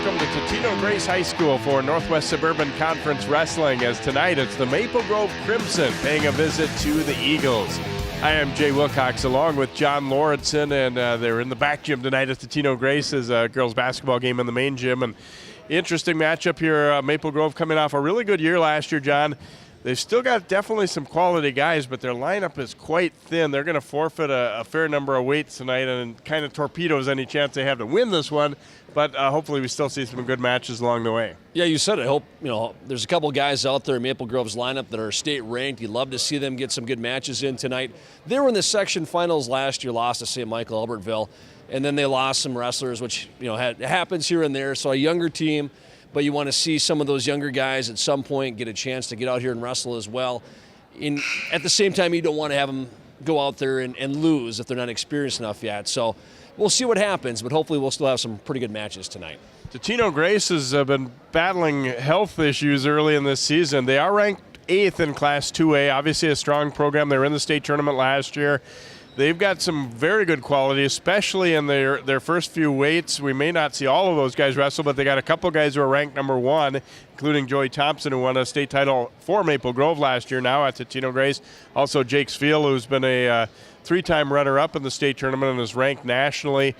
welcome to Totino-Grace High School for Northwest Suburban Conference Wrestling, as tonight it's the Maple Grove Crimson paying a visit to the Eagles. I am Jay Wilcox along with John Lauritsen, and they're in the back gym tonight at Totino-Grace as a girls basketball game in the main gym. And interesting matchup here, Maple Grove coming off a really good year last year, John. They've still got definitely some quality guys, but their lineup is quite thin. They're going to forfeit a fair number of weights tonight and kind of torpedoes any chance they have to win this one. But hopefully we still see some good matches along the way. Yeah, you said it. I hope, there's a couple guys out there in Maple Grove's lineup that are state ranked. You'd love to see them get some good matches in tonight. They were in the section finals last year, lost to St. Michael Albertville, and then they lost some wrestlers, which happens here and there. So a younger team, but you want to see some of those younger guys at some point get a chance to get out here and wrestle as well. At the same time, you don't want to have them go out there and lose if they're not experienced enough yet. So we'll see what happens, but hopefully we'll still have some pretty good matches tonight. Totino-Grace has been battling health issues early in this season. They are ranked 8th in Class 2A, obviously a strong program. They were in the state tournament last year. They've got some very good quality, especially in their first few weights. We may not see all of those guys wrestle, but they got a couple guys who are ranked number 1, including Joey Thompson, who won a state title for Maple Grove last year now at Totino-Grace. Also Jake Spieth, who's been a 3-time runner-up in the state tournament and is ranked nationally.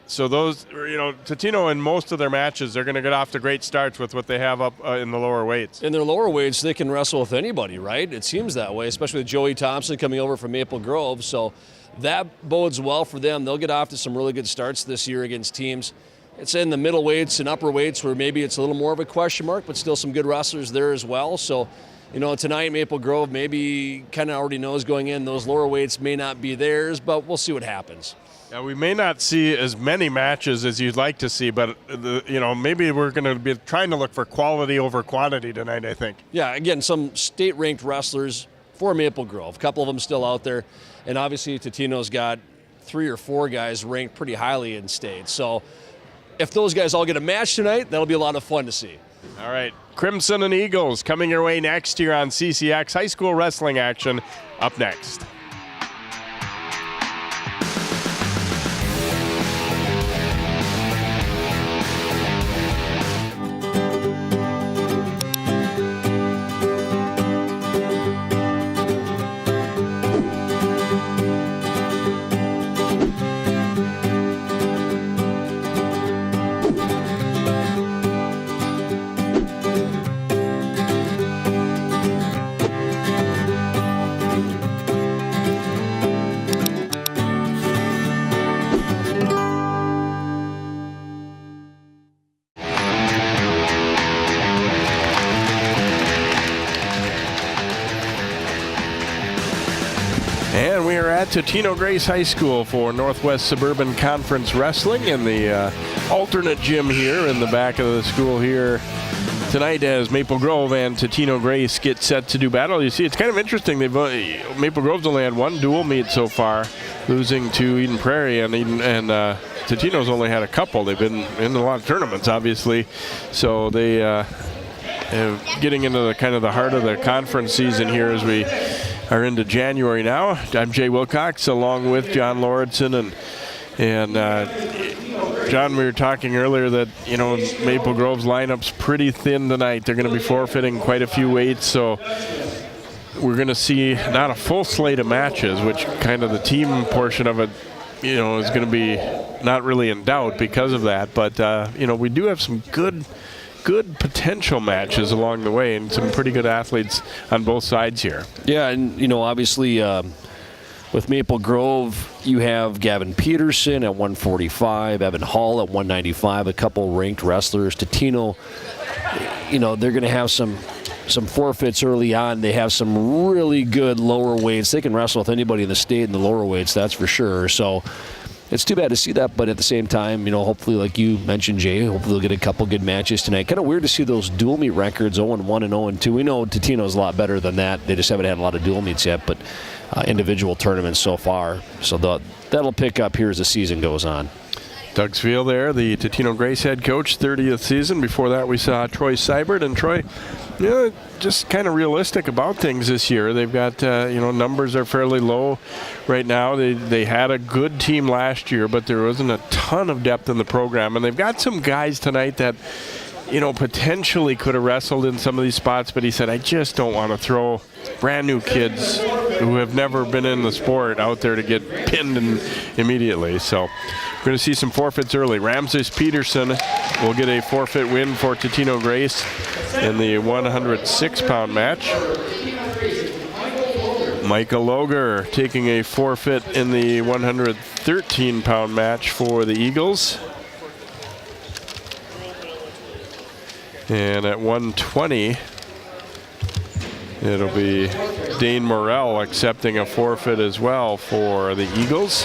So those, Totino in most of their matches, they're going to get off to great starts with what they have up in the lower weights. In their lower weights, they can wrestle with anybody, right? It seems that way, especially with Joey Thompson coming over from Maple Grove. So that bodes well for them. They'll get off to some really good starts this year against teams. It's in the middle weights and upper weights where maybe it's a little more of a question mark, but still some good wrestlers there as well. So, tonight Maple Grove maybe kind of already knows going in those lower weights may not be theirs, but we'll see what happens. Yeah, we may not see as many matches as you'd like to see, but maybe we're going to be trying to look for quality over quantity tonight, I think. Yeah, again, some state-ranked wrestlers for Maple Grove. A couple of them still out there, and obviously Totino's got 3 or 4 guys ranked pretty highly in state. So if those guys all get a match tonight, that'll be a lot of fun to see. All right, Crimson and Eagles coming your way next here on CCX. High school wrestling action up next. And we are at Totino-Grace High School for Northwest Suburban Conference Wrestling in the alternate gym here in the back of the school here tonight as Maple Grove and Totino-Grace get set to do battle. You see, it's kind of interesting. Maple Grove's only had 1 dual meet so far, losing to Eden Prairie, and Totino's only had a couple. They've been in a lot of tournaments, obviously, so they getting into the heart of the conference season here as we are into January now. I'm Jay Wilcox along with John Lauritsen, and John, we were talking earlier that Maple Grove's lineup's pretty thin tonight. They're going to be forfeiting quite a few weights, so we're going to see not a full slate of matches, which kind of the team portion of it is going to be not really in doubt because of that. But we do have some good potential matches along the way and some pretty good athletes on both sides here. Yeah, and obviously with Maple Grove, you have Gavin Peterson at 145, Evan Hall at 195, a couple ranked wrestlers. Totino, they're going to have some forfeits early on. They have some really good lower weights. They can wrestle with anybody in the state in the lower weights, that's for sure. So it's too bad to see that, but at the same time, hopefully, like you mentioned, Jay, hopefully they'll get a couple good matches tonight. Kind of weird to see those dual meet records, 0-1 and 0-2. We know Totino's a lot better than that. They just haven't had a lot of dual meets yet, but individual tournaments so far. So that'll pick up here as the season goes on. Doug Spieth there, the Totino-Grace head coach, 30th season. Before that, we saw Troy Seibert. And Troy, just kind of realistic about things this year. They've got, numbers are fairly low right now. They had a good team last year, but there wasn't a ton of depth in the program. And they've got some guys tonight that, potentially could have wrestled in some of these spots, but he said, I just don't want to throw brand new kids who have never been in the sport out there to get pinned immediately. So we're going to see some forfeits early. Ramses Peterson will get a forfeit win for Totino-Grace in the 106-pound match. Micah Loger taking a forfeit in the 113-pound match for the Eagles. And at 120, it'll be Dane Morrell accepting a forfeit as well for the Eagles.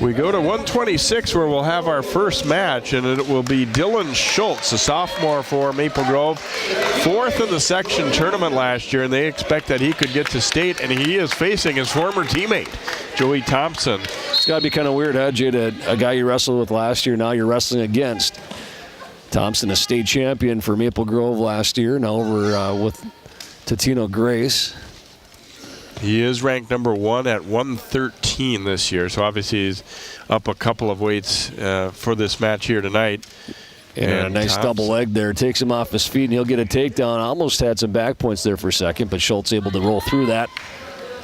We go to 126 where we'll have our first match, and it will be Dylan Schultz, a sophomore for Maple Grove, fourth in the section tournament last year, and they expect that he could get to state, and he is facing his former teammate, Joey Thompson. It's got to be kind of weird, huh, Jay, a guy you wrestled with last year, now you're wrestling against. Thompson, a state champion for Maple Grove last year, now over with Totino-Grace. He is ranked number 1 at 113 this year, so obviously he's up a couple of weights for this match here tonight. And a nice Thompson, double leg there. Takes him off his feet, and he'll get a takedown. Almost had some back points there for a second, but Schultz able to roll through that.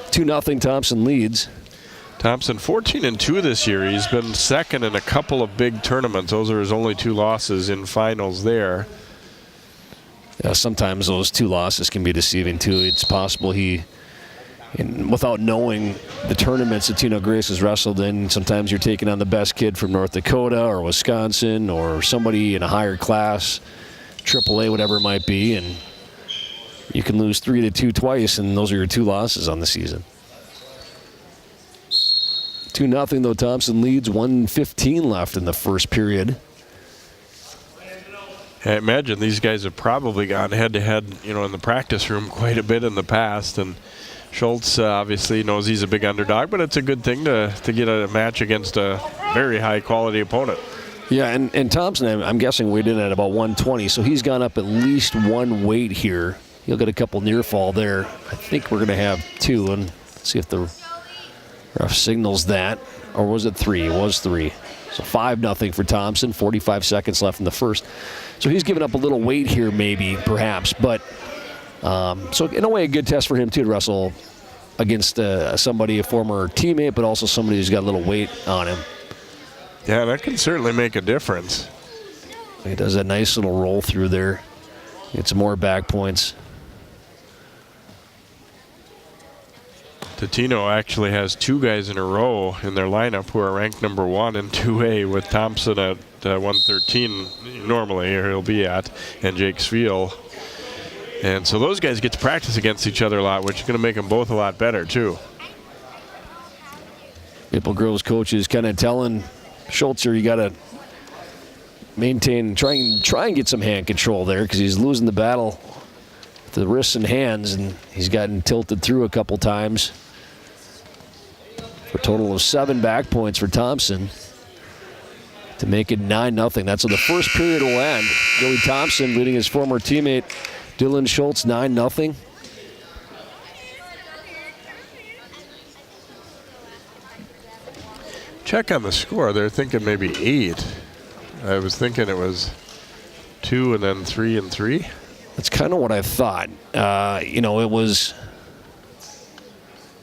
2-0 Thompson leads. Thompson 14-2 this year. He's been second in a couple of big tournaments. Those are his only 2 losses in finals there. Yeah, sometimes those 2 losses can be deceiving, too. It's possible without knowing the tournaments that Totino-Grace has wrestled in, sometimes you're taking on the best kid from North Dakota or Wisconsin or somebody in a higher class, AAA, whatever it might be, and you can lose 3-2 twice, and those are your 2 losses on the season. 2-0 though. Thompson leads. 1:15 left in the first period. I imagine these guys have probably gone head-to-head, in the practice room quite a bit in the past, and Schultz obviously knows he's a big underdog, but it's a good thing to get a match against a very high-quality opponent. Yeah, and Thompson, I'm guessing, weighed in at about 120, so he's gone up at least 1 weight here. He'll get a couple near fall there. I think we're going to have 2, and let's see if the ref signals that. Or was it 3? It was 3. So 5-0 for Thompson, 45 seconds left in the first. So he's given up a little weight here maybe, perhaps, but so in a way a good test for him too to wrestle against somebody, a former teammate, but also somebody who's got a little weight on him. Yeah, that can certainly make a difference. He does a nice little roll through there. Get some more back points. Totino actually has 2 guys in a row in their lineup who are ranked number 1 in 2A, with Thompson at 113 normally, or he'll be at, and Jake Spieth. And so those guys get to practice against each other a lot, which is going to make them both a lot better, too. Maple Grove's coach is kind of telling Schultz here, you got to maintain, try and get some hand control there, because he's losing the battle with the wrists and hands, and he's gotten tilted through a couple times. For a total of 7 back points for Thompson to make it 9-0. That's how the first period will end. Joey Thompson leading his former teammate Dylan Schultz 9-0. Check on the score. They're thinking maybe 8. I was thinking it was 2 and then 3 and 3. That's kind of what I thought. It was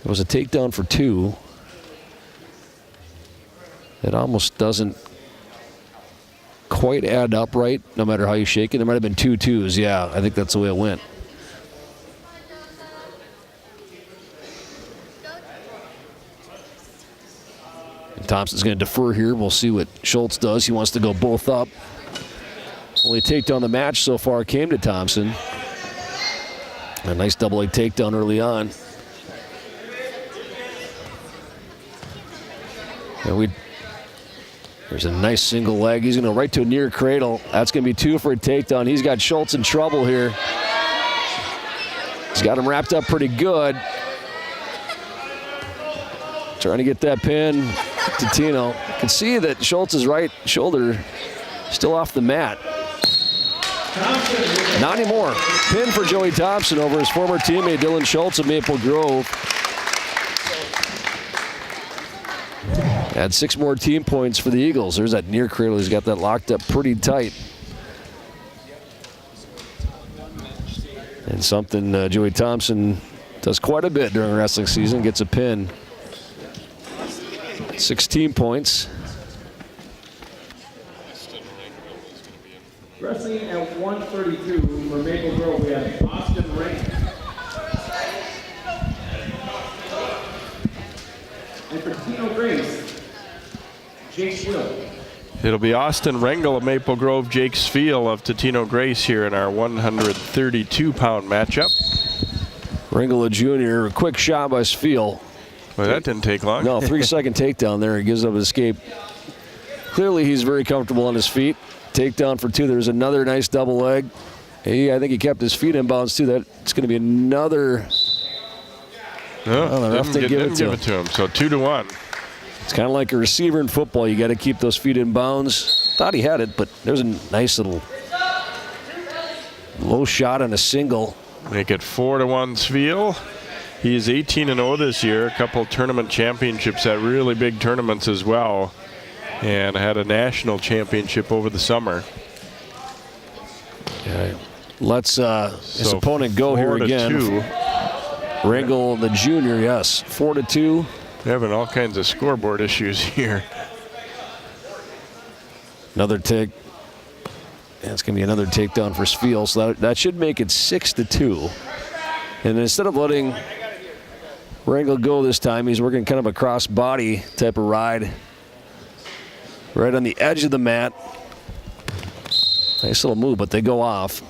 a takedown for 2. It almost doesn't quite add up right, no matter how you shake it. There might have been 2 twos. Yeah, I think that's the way it went. And Thompson's going to defer here. We'll see what Schultz does. He wants to go both up. Only takedown the match so far came to Thompson. A nice double leg takedown early on. And there's a nice single leg. He's going to right to a near cradle. That's going to be 2 for a takedown. He's got Schultz in trouble here. He's got him wrapped up pretty good. trying to get that pin. Totino. You can see that Schultz's right shoulder still off the mat. Not anymore. Pin for Joey Thompson over his former teammate Dylan Schultz of Maple Grove. Had 6 more team points for the Eagles. There's that near cradle. He's got that locked up pretty tight. And something Joey Thompson does quite a bit during wrestling season. Gets a pin. 16 points. Wrestling at 132 for Maple Grove, we have Austin Ranting. And for Totino-Grace, Jake Spieth. It'll be Austin Rangel of Maple Grove, Jake Spieth of Totino-Grace here in our 132-pound matchup. Rangel, a junior, a quick shot by Spieth. Well, that didn't take long. No, 3-second takedown there. He gives up his escape. Clearly, he's very comfortable on his feet. Takedown for 2. There's another nice double leg. I think he kept his feet in bounds, too. That's going to be another. No, didn't give it to him. So 2-1. It's kind of like a receiver in football. You got to keep those feet in bounds. Thought he had it, but there's a nice little low shot on a single. Make it 4-1 Spieth. He's 18-0 this year. A couple tournament championships at really big tournaments as well. And had a national championship over the summer. Okay. Let's his opponent go here again. 4-2. Rangel, the junior, yes. 4-2. We're having all kinds of scoreboard issues here. Another take. Yeah, it's going to be another takedown for Spieth. So that should make it 6-2. And instead of letting Rangel go this time, he's working kind of a cross-body type of ride. Right on the edge of the mat. Nice little move, but they go off.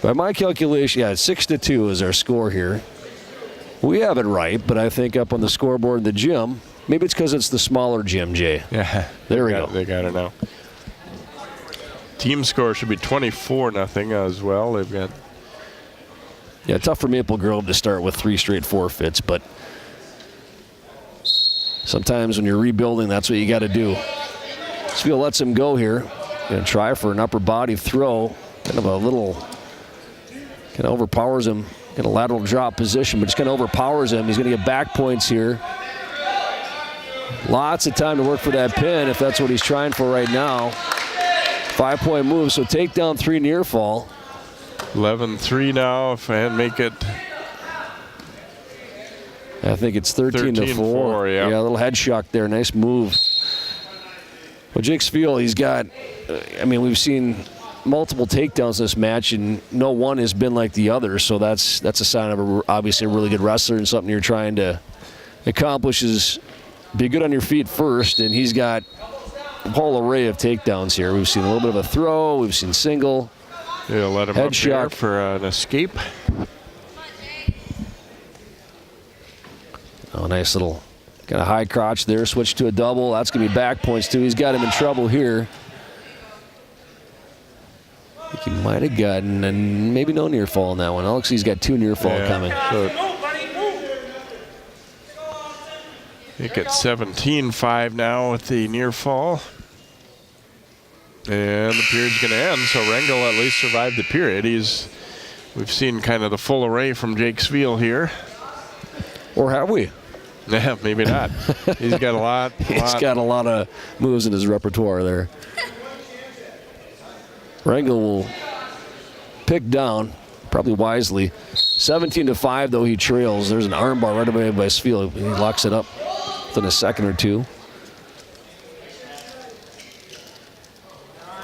By my calculation, yeah, 6-2 is our score here. We have it right, but I think up on the scoreboard in the gym, maybe it's because it's the smaller gym, Jay. Yeah. There we go. They got it now. Team score should be 24-0 as well. They've got. Yeah, tough for Maple Grove to start with 3 straight forfeits, but sometimes when you're rebuilding, that's what you got to do. Spieth lets him go here. Going to try for an upper body throw. Kind of a little, kind of overpowers him in a lateral drop position, but just kind of overpowers him. He's going to get back points here. Lots of time to work for that pin if that's what he's trying for right now. 5-point move, so take down 3 near fall. 11-3 now, and make it. I think it's 13-4. Yeah, a little head shock there. Nice move. Well, Jake Spieth, he's got, we've seen multiple takedowns this match, and no one has been like the other, so that's a sign of obviously a really good wrestler, and something you're trying to accomplish is be good on your feet first, and he's got a whole array of takedowns here. We've seen a little bit of a throw, we've seen single, yeah, let him head up shock for an escape. Oh, nice little kind of high crotch there. Switch to a double. That's going to be back points, too. He's got him in trouble here. I think he might have gotten, and maybe no near fall in that one. Alex, he's got 2 near fall coming. So make it 17-5 now with the near fall. And the period's going to end, so Rangel at least survived the period. We've seen kind of the full array from Jake Spieth here. Or have we? Yeah, maybe not. He's got a lot. He's got a lot of moves in his repertoire there. Rangel will pick down, probably wisely. 17-5, though, he trails. There's an armbar right away by Spieth. He locks it up within a second or two.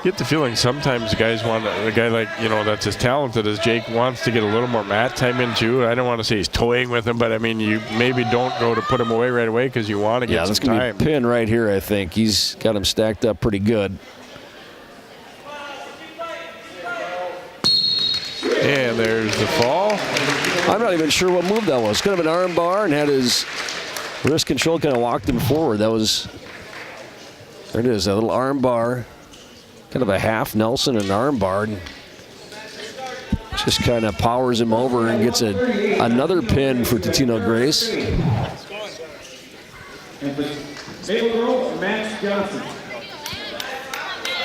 Get the feeling sometimes guys want a guy like, that's as talented as Jake wants to get a little more mat time in too. I don't want to say he's toying with him, but you maybe don't go to put him away right away because you want to get some time. Yeah, that's going to be a pin right here, I think. He's got him stacked up pretty good. And there's the fall. I'm not even sure what move that was. Kind of an arm bar and had his wrist control, kind of walked him forward. There it is, a little arm bar. Kind of a half Nelson and arm bar. Just kind of powers him over and gets another pin for Totino-Grace. And for Maple Grove, Max Johnson.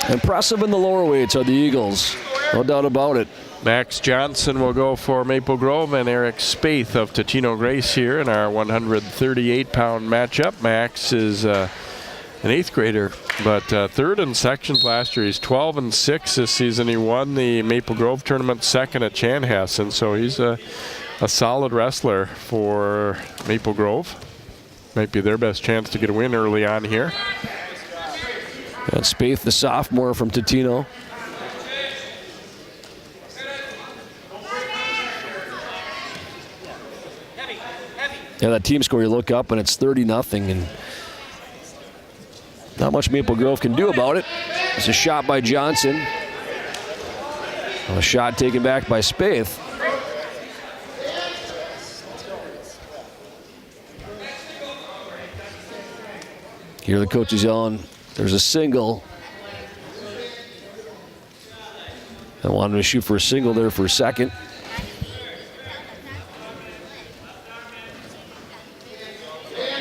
Impressive in the lower weights are the Eagles. No doubt about it. Max Johnson will go for Maple Grove, and Eric Spieth of Totino-Grace here in our 138-pound matchup. Max is an 8th grader, but third in sections last year. He's 12-6 this season. He won the Maple Grove tournament second at Chanhassen, so he's a solid wrestler for Maple Grove. Might be their best chance to get a win early on here. And Spieth, the sophomore from Totino. Yeah, that team score, you look up and it's 30-0, and not much Maple Grove can do about it. It's a shot by Johnson. A shot taken back by Spieth. Here the coach is yelling, there's a single. I wanted to shoot for a single there for a second.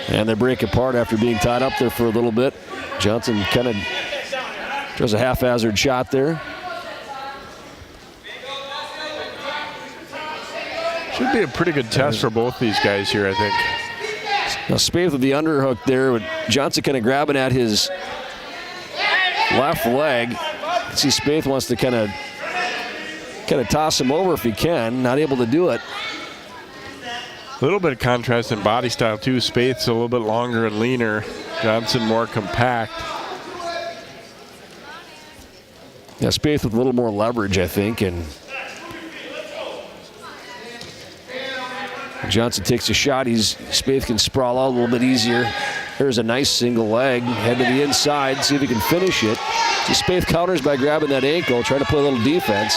And they break apart after being tied up there for a little bit. Johnson kind of tries a haphazard shot there. Should be a pretty good test for both these guys here, I think. Now Spieth with the underhook there, with Johnson kind of grabbing at his left leg. You can see Spieth wants to kind of toss him over if he can. Not able to do it. A little bit of contrast in body style too. Spieth's a little bit longer and leaner. Johnson more compact. Yeah, Spieth with a little more leverage, I think, and Johnson takes a shot. Spieth can sprawl out a little bit easier. There's a nice single leg. Head to the inside, see if he can finish it. So Spieth counters by grabbing that ankle, trying to play a little defense.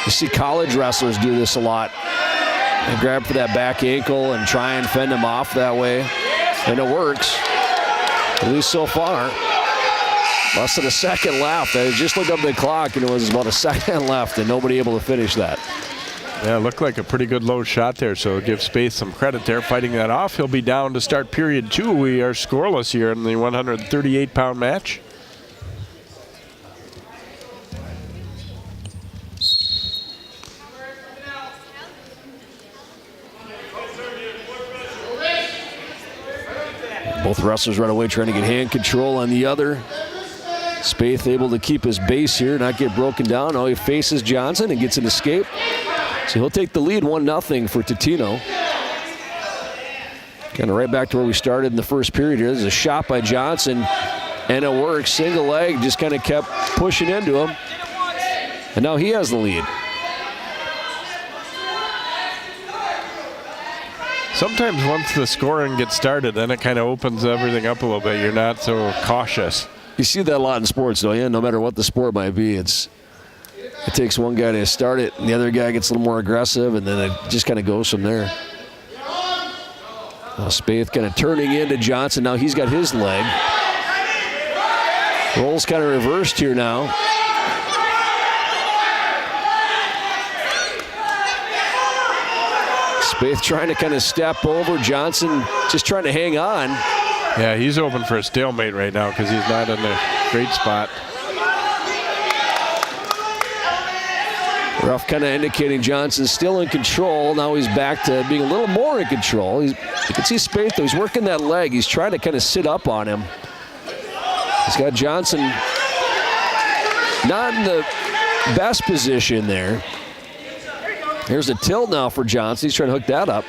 You see college wrestlers do this a lot. They grab for that back ankle and try and fend him off that way. And it works, at least so far. Less than a second left. I just looked up the clock and it was about a second left and nobody able to finish that. Yeah, it looked like a pretty good low shot there, so give Spieth some credit there fighting that off. He'll be down to start period 2. We are scoreless here in the 138-pound match. Both wrestlers right away trying to get hand control on the other. Spieth able to keep his base here, not get broken down. Now he faces Johnson and gets an escape. So he'll take the lead 1-0 for Totino. Kind of right back to where we started in the first period here. There's a shot by Johnson, and it works. Single leg, just kind of kept pushing into him. And now he has the lead. Sometimes once the scoring gets started, then it kind of opens everything up a little bit. You're not so cautious. You see that a lot in sports, don't you? No matter what the sport might be, it takes one guy to start it, and the other guy gets a little more aggressive, and then it just kind of goes from there. Now Spieth kind of turning into Johnson. Now he's got his leg. Roles kind of reversed here now. Spieth trying to kind of step over. Johnson just trying to hang on. Yeah, he's open for a stalemate right now because he's not in a great spot. Ref kind of indicating Johnson's still in control. Now he's back to being a little more in control. You can see Spieth, though. He's working that leg. He's trying to kind of sit up on him. He's got Johnson not in the best position there. Here's a tilt now for Johnson. He's trying to hook that up.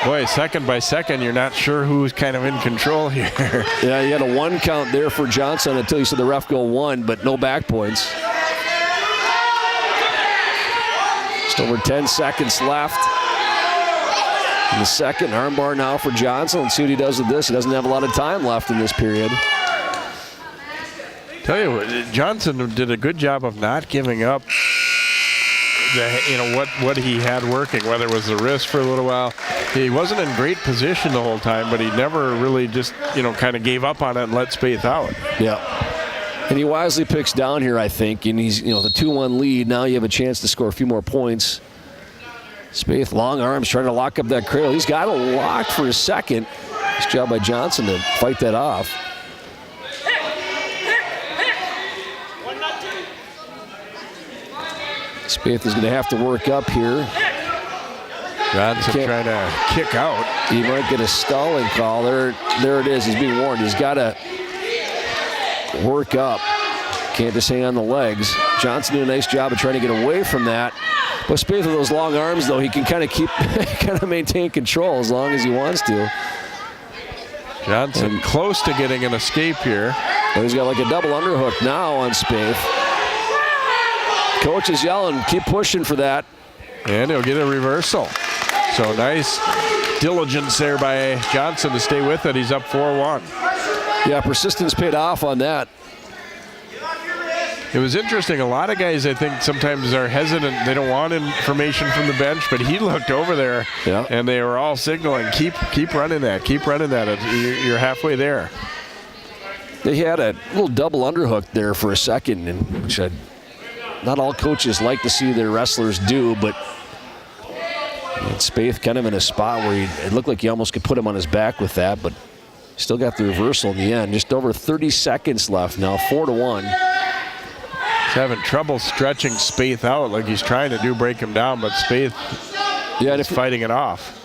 Boy, second by second, you're not sure who's kind of in control here. Yeah, you had a 1 count there for Johnson until you saw the ref go 1, but no back points. Just over 10 seconds left in the second. Armbar now for Johnson. Let's see what he does with this. He doesn't have a lot of time left in this period. Tell you what, Johnson did a good job of not giving up what he had working, whether it was the wrist for a little while. He wasn't in great position the whole time, but he never really just, kind of gave up on it and let Spieth out. Yeah. And he wisely picks down here, I think, and he's, the 2-1 lead. Now you have a chance to score a few more points. Spieth, long arms, trying to lock up that cradle. He's got it locked for a second. Nice job by Johnson to fight that off. Spieth is going to have to work up here. Johnson trying to kick out. He might get a stalling call. There it is. He's being warned. He's got to work up. Can't just hang on the legs. Johnson did a nice job of trying to get away from that. But Spieth with those long arms, though, he can kind of maintain control as long as he wants to. Johnson close to getting an escape here. And he's got like a double underhook now on Spieth. Coach is yelling, keep pushing for that. And he'll get a reversal. So nice diligence there by Johnson to stay with it. He's up 4-1. Yeah, persistence paid off on that. It was interesting. A lot of guys, I think, sometimes are hesitant. They don't want information from the bench, but he looked over there, and they were all signaling, keep running that, keep running that. You're halfway there. They had a little double underhook there for a second, which not all coaches like to see their wrestlers do, but Spieth kind of in a spot where it looked like he almost could put him on his back with that, but still got the reversal in the end. Just over 30 seconds left now, 4-1. He's having trouble stretching Spieth out like he's trying to break him down, but Spieth is fighting it off.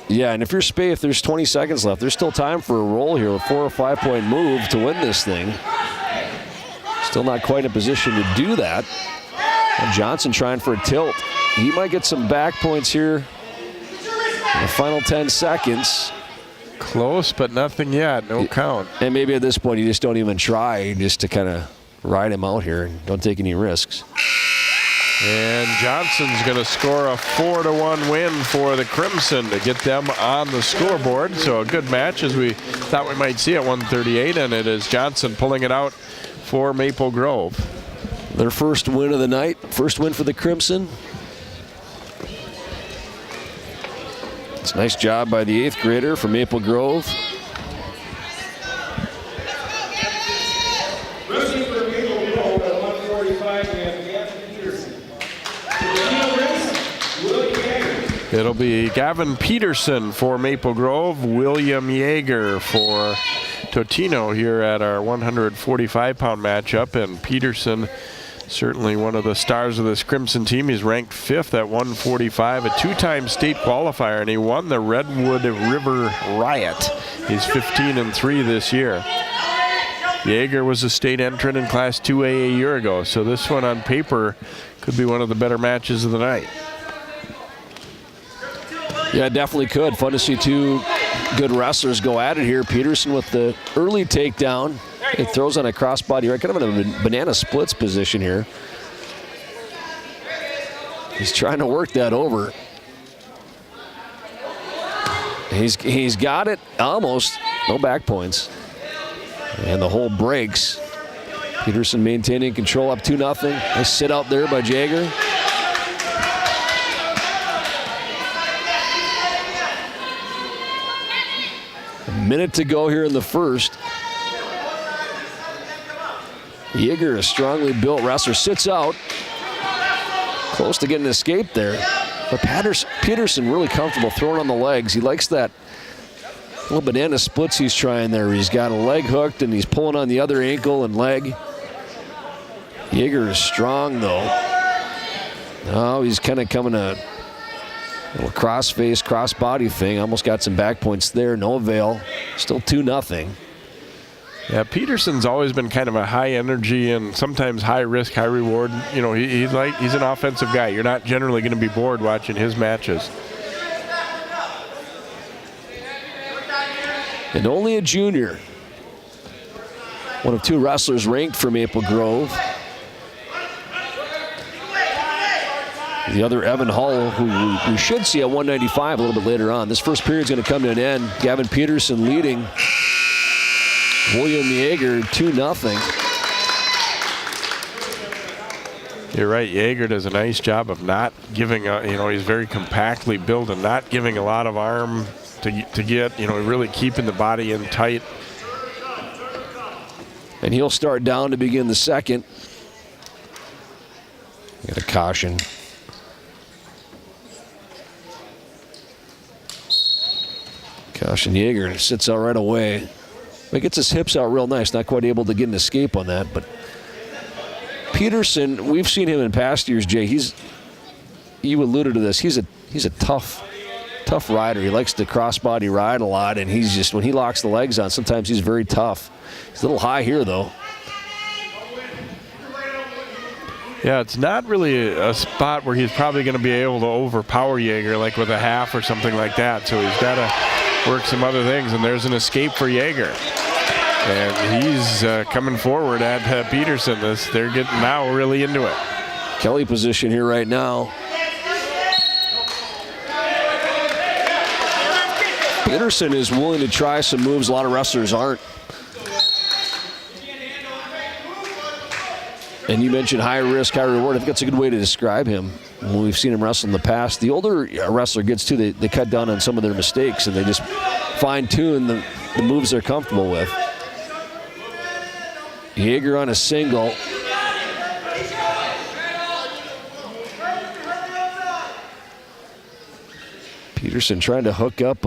Yeah, and if you're Spieth, there's 20 seconds left. There's still time for a roll here, a 4 or 5 point move to win this thing. Still not quite in position to do that. And Johnson trying for a tilt. He might get some back points here in the final 10 seconds. Close, but nothing yet. No count. And maybe at this point you just don't even try, just to kind of ride him out here and don't take any risks. And Johnson's going to score a 4-1 win for the Crimson to get them on the scoreboard. So a good match as we thought we might see at 138, and it is Johnson pulling it out for Maple Grove. Their first win of the night, first win for the Crimson. It's a nice job by the 8th grader from Maple Grove. Rushing for Maple Grove at 145, we have Gavin Peterson. William Yeager. It'll be Gavin Peterson for Maple Grove, William Yeager for Totino here at our 145-pound matchup. And Peterson, certainly one of the stars of this Crimson team. He's ranked 5th at 145, a 2-time state qualifier, and he won the Redwood River Riot. He's 15-3 this year. Yeager was a state entrant in Class 2A a year ago, so this one on paper could be one of the better matches of the night. Yeah, definitely could. Fun to see two good wrestlers go at it here. Peterson with the early takedown. It throws on a crossbody, right? Kind of in a banana splits position here. He's trying to work that over. He's got it almost. No back points. And the hole breaks. Peterson maintaining control up 2-0. Nice sit out there by Yeager. A minute to go here in the first. Yeager, a strongly built wrestler, sits out. Close to getting an escape there. But Peterson really comfortable throwing on the legs. He likes that little banana splits he's trying there. He's got a leg hooked and he's pulling on the other ankle and leg. Yeager is strong though. Now he's kind of coming a little cross-face, cross-body thing. Almost got some back points there. No avail. Still 2-0. Yeah, Peterson's always been kind of a high energy and sometimes high risk, high reward. You know, he's an offensive guy. You're not generally going to be bored watching his matches. And only a junior. One of 2 wrestlers ranked for Maple Grove. The other, Evan Hall, who we should see at 195 a little bit later on. This first period's going to come to an end. Gavin Peterson leading. William Yeager 2-0. You're right. Yeager does a nice job of not giving he's very compactly built and not giving a lot of arm to get, really keeping the body in tight. And he'll start down to begin the second. Got a caution. Gosh, and Yeager sits out right away. He gets his hips out real nice. Not quite able to get an escape on that, but Peterson, we've seen him in past years, Jay. You alluded to this. He's a tough rider. He likes to crossbody ride a lot, and he's just, when he locks the legs on, sometimes he's very tough. He's a little high here, though. Yeah, it's not really a spot where he's probably going to be able to overpower Yeager, like with a half or something like that. So he's got to work some other things, and there's an escape for Yeager. And he's coming forward at Peterson. They're getting now really into it. Kelly position here right now. Peterson is willing to try some moves a lot of wrestlers aren't. And you mentioned high risk, high reward. I think that's a good way to describe him. When we've seen him wrestle in the past, the older a wrestler gets to, they cut down on some of their mistakes and they just fine-tune the moves they're comfortable with. Yeager on a single. Peterson trying to hook up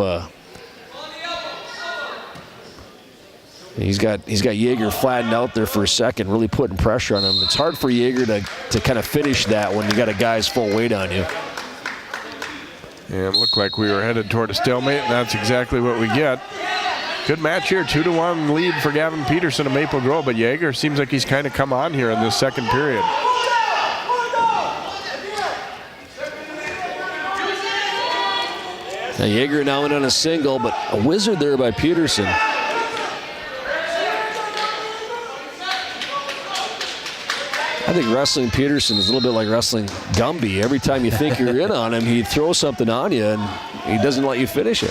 He's got Yeager flattened out there for a second, really putting pressure on him. It's hard for Yeager to kind of finish that when you got a guy's full weight on you. And it looked like we were headed toward a stalemate, and that's exactly what we get. Good match here, 2-1 lead for Gavin Peterson of Maple Grove, but Yeager seems like he's kind of come on here in this second period. Now Yeager now in on a single, but a wizard there by Peterson. I think wrestling Peterson is a little bit like wrestling Gumby. Every time you think you're in on him, he throws something on you, and he doesn't let you finish it.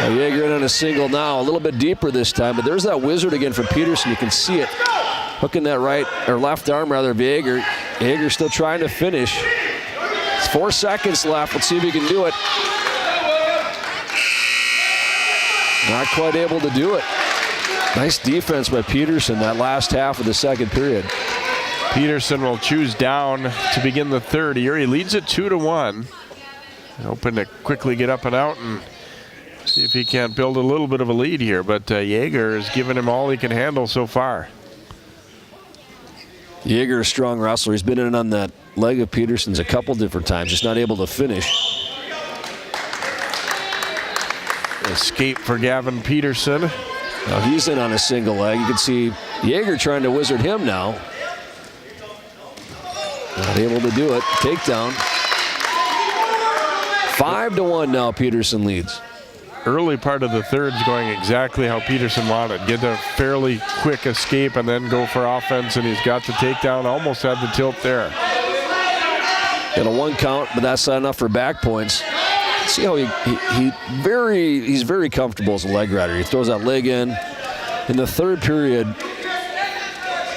Now Yeager in on a single now, a little bit deeper this time, but there's that wizard again from Peterson. You can see it. Hooking that right, or left arm rather of Yeager. Yeager still trying to finish. It's 4 seconds left. Let's see if he can do it. Not quite able to do it. Nice defense by Peterson that last half of the second period. Peterson will choose down to begin the third here. He leads it 2-1. Hoping to quickly get up and out and see if he can't build a little bit of a lead here. But Yeager has given him all he can handle so far. Yeager, a strong wrestler. He's been in on that leg of Peterson's a couple different times, just not able to finish. Escape for Gavin Peterson. Now he's in on a single leg. You can see Yeager trying to wizard him now. Not able to do it. Takedown. 5-1 now, Peterson leads. Early part of the third's going exactly how Peterson wanted. Get a fairly quick escape and then go for offense, and he's got the takedown. Almost had the tilt there. Got a 1 count, but that's not enough for back points. See how he's very comfortable as a leg rider. He throws that leg in the third period.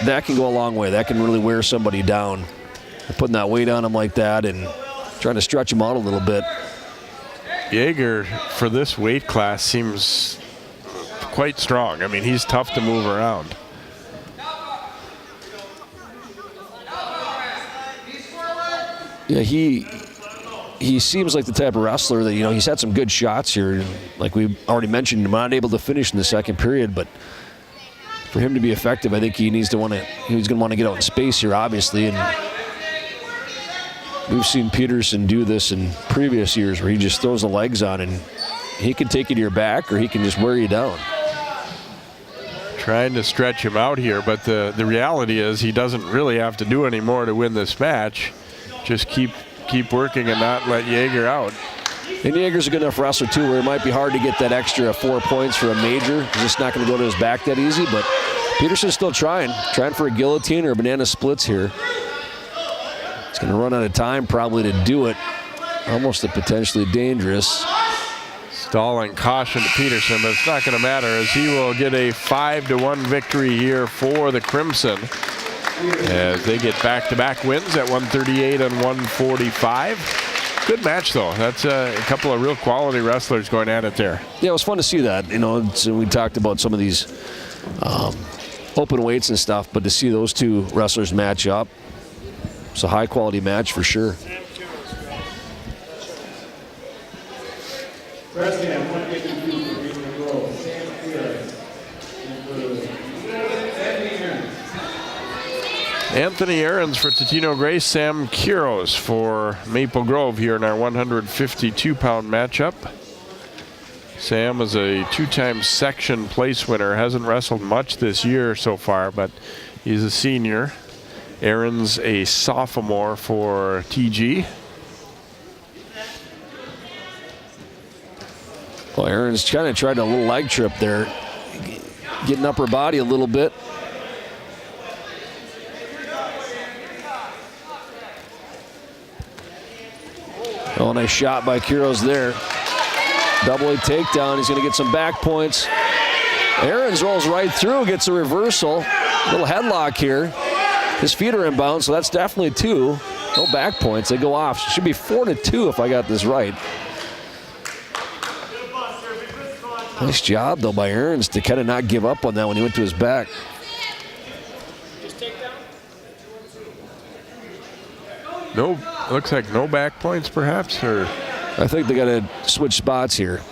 That can go a long way. That can really wear somebody down. Putting that weight on him like that and trying to stretch him out a little bit. Yeager, for this weight class, seems quite strong. I mean, he's tough to move around. Yeah, he seems like the type of wrestler that, he's had some good shots here. Like we already mentioned, not able to finish in the second period, but for him to be effective, I think he's going to want to get out in space here, obviously. And we've seen Peterson do this in previous years where he just throws the legs on and he can take you to your back or he can just wear you down. Trying to stretch him out here, but the reality is he doesn't really have to do any more to win this match. Just keep working and not let Yeager out. And Yeager's a good enough wrestler too where it might be hard to get that extra 4 points for a major. He's just not going to go to his back that easy, but Peterson's still trying for a guillotine or a banana splits here. He's going to run out of time probably to do it. Almost a potentially dangerous. Stalling caution to Peterson, but it's not going to matter as he will get a 5-1 victory here for the Crimson as they get back-to-back wins at 138 and 145. Good match, though. That's a couple of real quality wrestlers going at it there. Yeah, it was fun to see that. So we talked about some of these open weights and stuff, but to see those two wrestlers match up, it's a high-quality match for sure. Anthony Aarons for Totino-Grace, Sam Curos for Maple Grove here in our 152-pound matchup. Sam is a 2-time section place winner. Hasn't wrestled much this year so far, but he's a senior. Aaron's a sophomore for TG. Well, Aaron's kind of tried a little leg trip there, getting up her body a little bit. Oh, nice shot by Curos there. Double A takedown. He's going to get some back points. Aarons rolls right through, gets a reversal. Little headlock here. His feet are inbound, so that's definitely 2. No back points. They go off. It should be 4-2 if I got this right. Nice job, though, by Aarons to kind of not give up on that when he went to his back. No, looks like no back points, perhaps, or I think they got to switch spots here.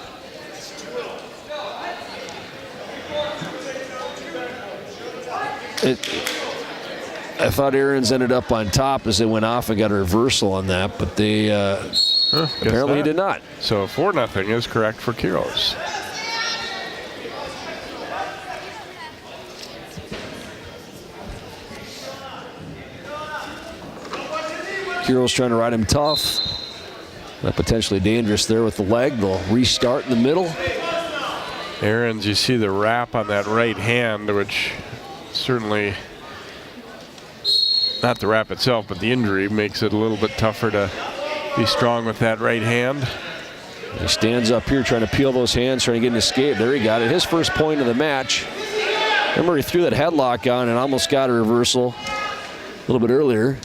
I thought Aaron's ended up on top as they went off and got a reversal on that, but they apparently he did not. So 4-0 is correct for Curos. Curos trying to ride him tough. Potentially dangerous there with the leg. They'll restart in the middle. Aaron's, you see the wrap on that right hand, which certainly, not the wrap itself, but the injury makes it a little bit tougher to be strong with that right hand. He stands up here trying to peel those hands, trying to get an escape. There he got it. His first point of the match. Remember, he threw that headlock on and almost got a reversal a little bit earlier.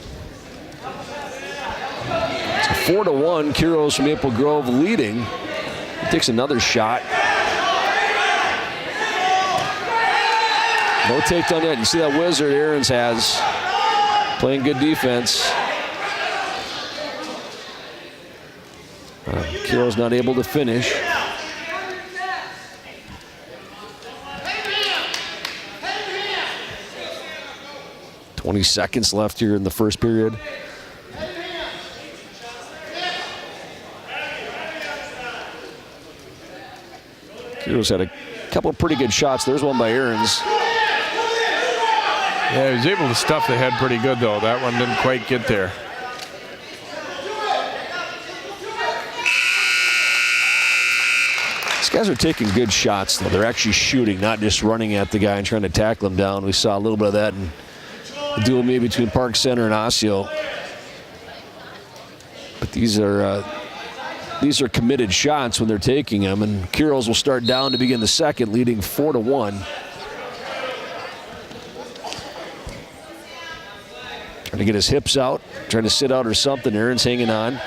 4-1, Curos from Maple Grove leading. He takes another shot. No takedown yet. You see that wizard Aaron's has. Playing good defense. Curos not able to finish. "20 seconds left here in the first period. Curos had a couple of pretty good shots. There's one by Aaron's. Yeah, he was able to stuff the head pretty good, though. That one didn't quite get there. These guys are taking good shots, though. They're actually shooting, not just running at the guy and trying to tackle him down. We saw a little bit of that in the duel maybe between Park Center and Osseo. But these are committed shots when they're taking them, and Curos will start down to begin the second, leading 4-1. Trying to get his hips out, trying to sit out or something. Aaron's hanging on.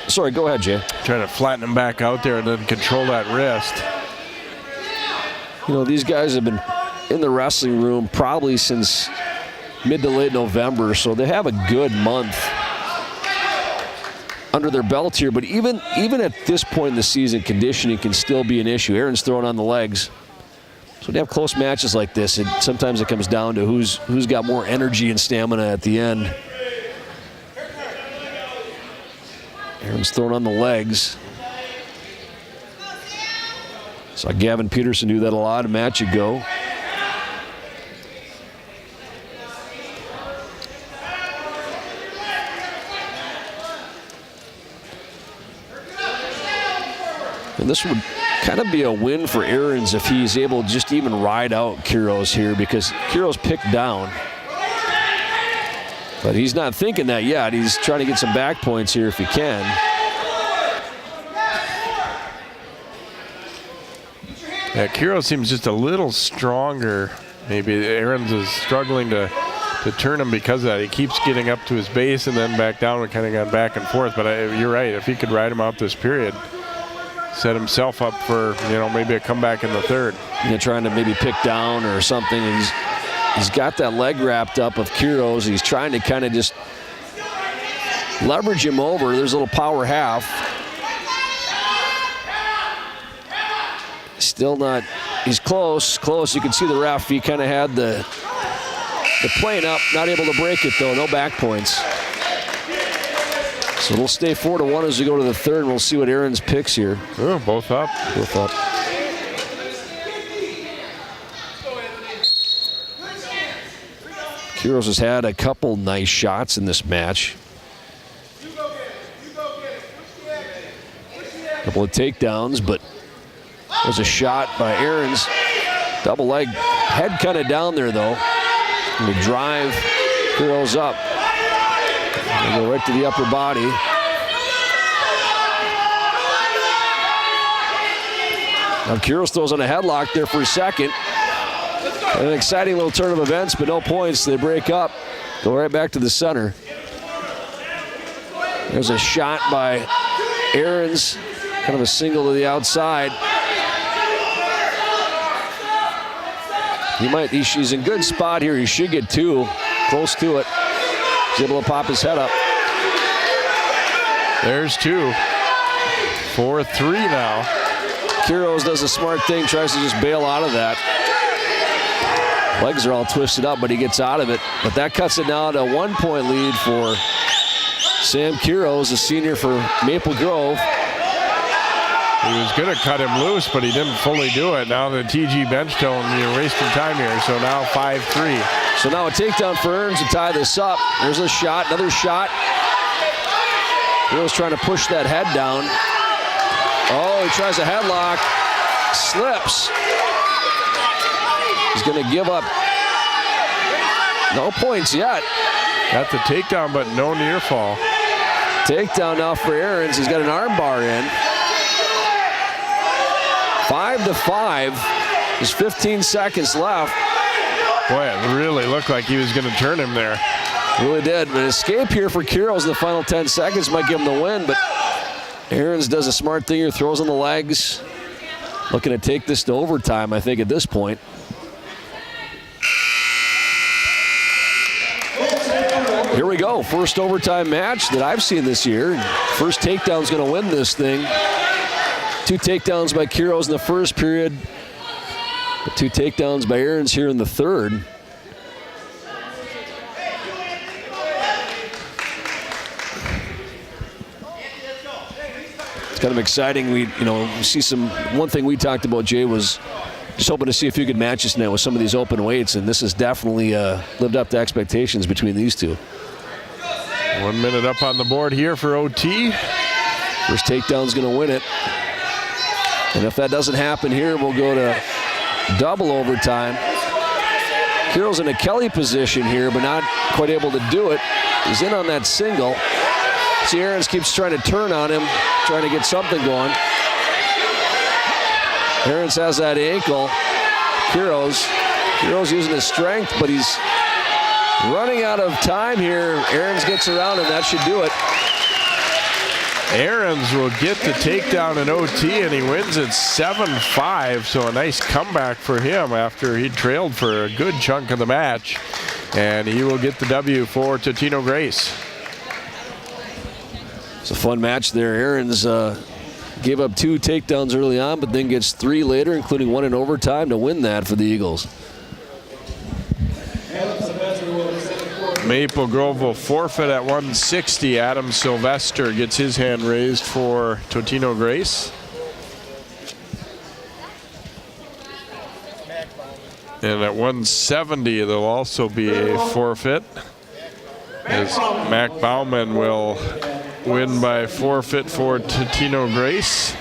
Sorry, go ahead, Jay. Trying to flatten him back out there and then control that wrist. You know, these guys have been in the wrestling room probably since mid to late November, so they have a good month under their belt here. But even at this point in the season, conditioning can still be an issue. Aaron's throwing on the legs. So when you have close matches like this, sometimes it comes down to who's got more energy and stamina at the end. Aaron's throwing on the legs. Saw Gavin Peterson do that a lot a match ago. And this would kind of be a win for Aaron's if he's able to just even ride out Curos here, because Curos picked down. But he's not thinking that yet. He's trying to get some back points here if he can. Yeah, Curos seems just a little stronger. Maybe Aaron's is struggling to turn him because of that. He keeps getting up to his base and then back down and kind of gone back and forth. But you're right. If he could ride him out this period, set himself up for, maybe a comeback in the third. Trying to maybe pick down or something. He's got that leg wrapped up of Curos. He's trying to kind of just leverage him over. There's a little power half. Still not, he's close. You can see the ref. He kind of had the plane up, not able to break it though, no back points. So we'll stay 4-1 as we go to the third, and we'll see what Erin's picks here. Oh, both up. Both up. Curos has had a couple nice shots in this match. A couple of takedowns, but there's a shot by Erin's. Double leg, head kind of down there though. And the drive, Curos up. And go right to the upper body. Now Curos throws on a headlock there for a second. An exciting little turn of events, but no points. They break up. Go right back to the center. There's a shot by Erin's. Kind of a single to the outside. He's in good spot here. He should get two. Close to it. He's able to pop his head up. There's two. 4-3 now. Curos does a smart thing, tries to just bail out of that. Legs are all twisted up, but he gets out of it. But that cuts it now to a 1-point lead for Sam Curos, a senior for Maple Grove. He was going to cut him loose, but he didn't fully do it. Now the TG bench told him, you're wasting time here. So now 5-3. So now a takedown for Erin to tie this up. There's a shot, another shot. Curos trying to push that head down. Oh, he tries a headlock. Slips. He's going to give up. No points yet. Got the takedown, but no near fall. Takedown now for Erin's. He's got an arm bar in. 5-5. There's 15 seconds left. Boy, it really looked like he was going to turn him there. Really did. An escape here for Curos in the final 10 seconds might give him the win, but Erin's does a smart thing here, throws on the legs. Looking to take this to overtime, I think, at this point. Here we go. First overtime match that I've seen this year. First takedown's going to win this thing. 2 takedowns by Curos in the first period. 2 takedowns by Erin's here in the third. It's kind of exciting. We see some. One thing we talked about, Jay, was just hoping to see if you could match us now with some of these open weights, and this has definitely lived up to expectations between these two. 1 minute up on the board here for OT. First takedown's going to win it. And if that doesn't happen here, we'll go to double overtime. Curos in a Kelly position here, but not quite able to do it. He's in on that single. See, Erin keeps trying to turn on him, trying to get something going. Erin has that ankle. Curos using his strength, but he's running out of time here. Erin gets around him. That should do it. Erin's will get the takedown in OT, and he wins it 7-5. So a nice comeback for him after he trailed for a good chunk of the match. And he will get the W for Totino-Grace. It's a fun match there. Erin's gave up 2 takedowns early on, but then gets 3 later, including 1 in overtime to win that for the Eagles. Maple Grove will forfeit at 160. Adam Sylvester gets his hand raised for Totino-Grace. And at 170, there'll also be a forfeit, as Mac Bauman will win by forfeit for Totino-Grace.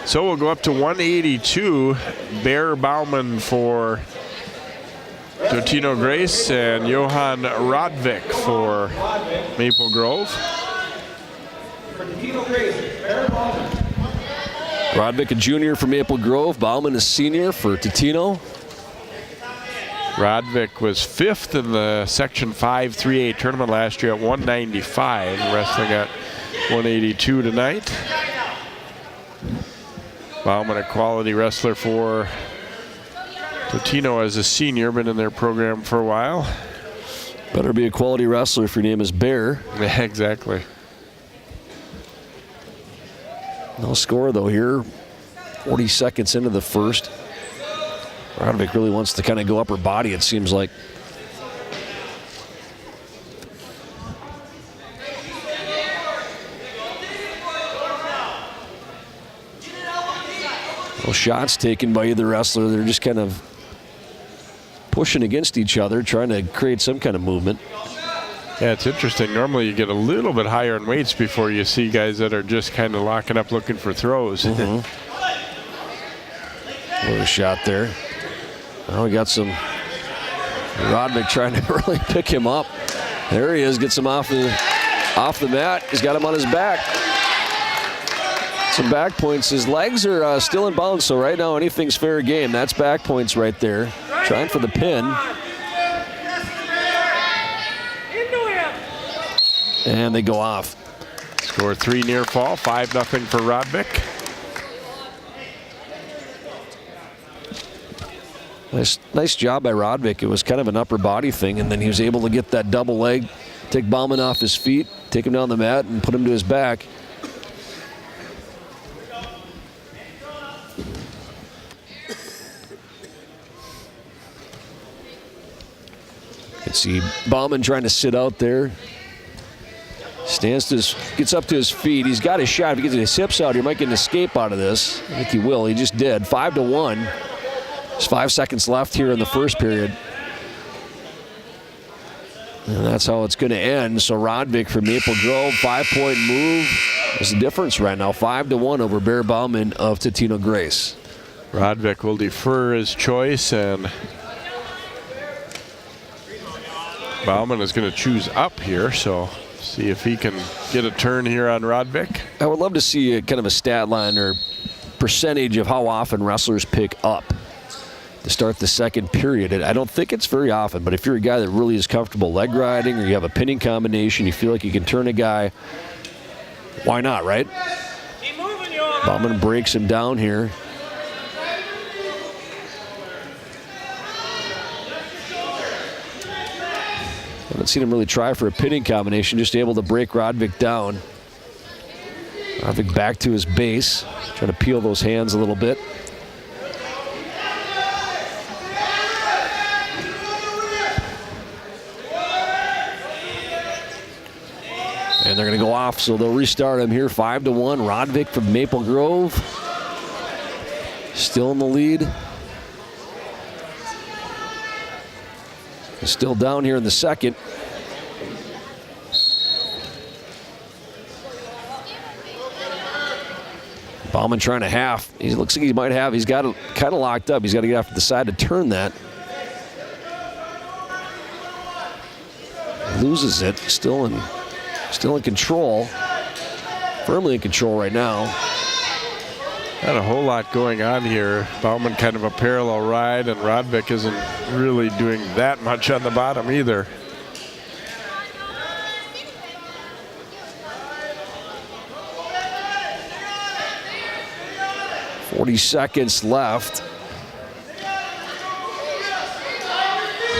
So we'll go up to 182. Bear Bauman for Totino-Grace and Johan Rodivik for Maple Grove. Rodivik, a junior for Maple Grove. Bauman, a senior for Totino. Rodivik was 5th in the Section 5 3A tournament last year at 195, wrestling at 182 tonight. Bauman, a quality wrestler for Totino, as a senior, been in their program for a while. Better be a quality wrestler if your name is Bear. Yeah, exactly. No score, though, here. 40 seconds into the first. Rodivik really wants to kind of go upper body, it seems like. No shots taken by either wrestler. They're just kind of pushing against each other, trying to create some kind of movement. Yeah, it's interesting. Normally you get a little bit higher in weights before you see guys that are just kind of locking up looking for throws. What a shot there. Now we got some Rodivik trying to really pick him up. There he is, gets him off the mat. He's got him on his back. Some back points. His legs are still in bounds, so right now anything's fair game. That's back points right there. Trying for the pin. And they go off. Score 3 near fall, 5-0 for Rodivik. Nice job by Rodivik. It was kind of an upper body thing, and then he was able to get that double leg, take Bauman off his feet, take him down the mat, and put him to his back. You can see Bauman trying to sit out there. Gets up to his feet. He's got his shot. If he gets his hips out, he might get an escape out of this. I think he will. He just did. 5-1. There's 5 seconds left here in the first period. And that's how it's going to end. So Rodivik from Maple Grove, 5-point move. There's a difference right now. 5-1 over Bear Bauman of Totino-Grace. Rodivik will defer his choice, and Bauman is going to choose up here, so see if he can get a turn here on Rodivik. I would love to see a kind of a stat line or percentage of how often wrestlers pick up to start the second period. I don't think it's very often, but if you're a guy that really is comfortable leg riding, or you have a pinning combination, you feel like you can turn a guy, why not, right? Bauman breaks him down here. I haven't seen him really try for a pinning combination, just able to break Rodivik down. Rodivik back to his base, trying to peel those hands a little bit. And they're going to go off, so they'll restart him here. 5-1. Rodivik from Maple Grove. Still in the lead. Still down here in the second. Bauman trying to half. He looks like he might have. He's got it kind of locked up. He's got to get off to the side to turn that. Loses it. Still in control. Firmly in control right now. Not a whole lot going on here. Bauman kind of a parallel ride, and Rodivik isn't really doing that much on the bottom either. .40 seconds left.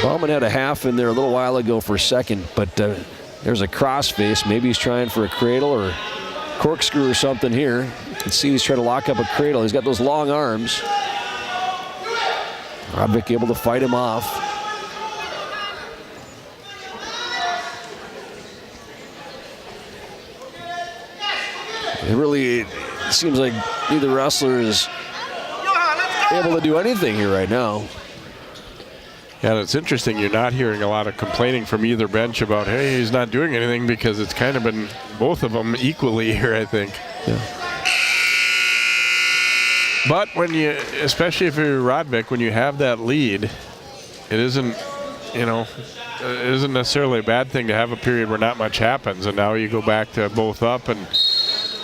Bauman had a half in there a little while ago for a second, but there's a crossface. Maybe he's trying for a cradle or corkscrew or something here. You can see he's trying to lock up a cradle. He's got those long arms. Rodivik able to fight him off. It really seems like neither wrestler is able to do anything here right now. Yeah, it's interesting. You're not hearing a lot of complaining from either bench about, hey, he's not doing anything, because it's kind of been both of them equally here, I think. Yeah. But when you, especially if you're Rodivik, when you have that lead, it isn't, it isn't necessarily a bad thing to have a period where not much happens, and now you go back to both up and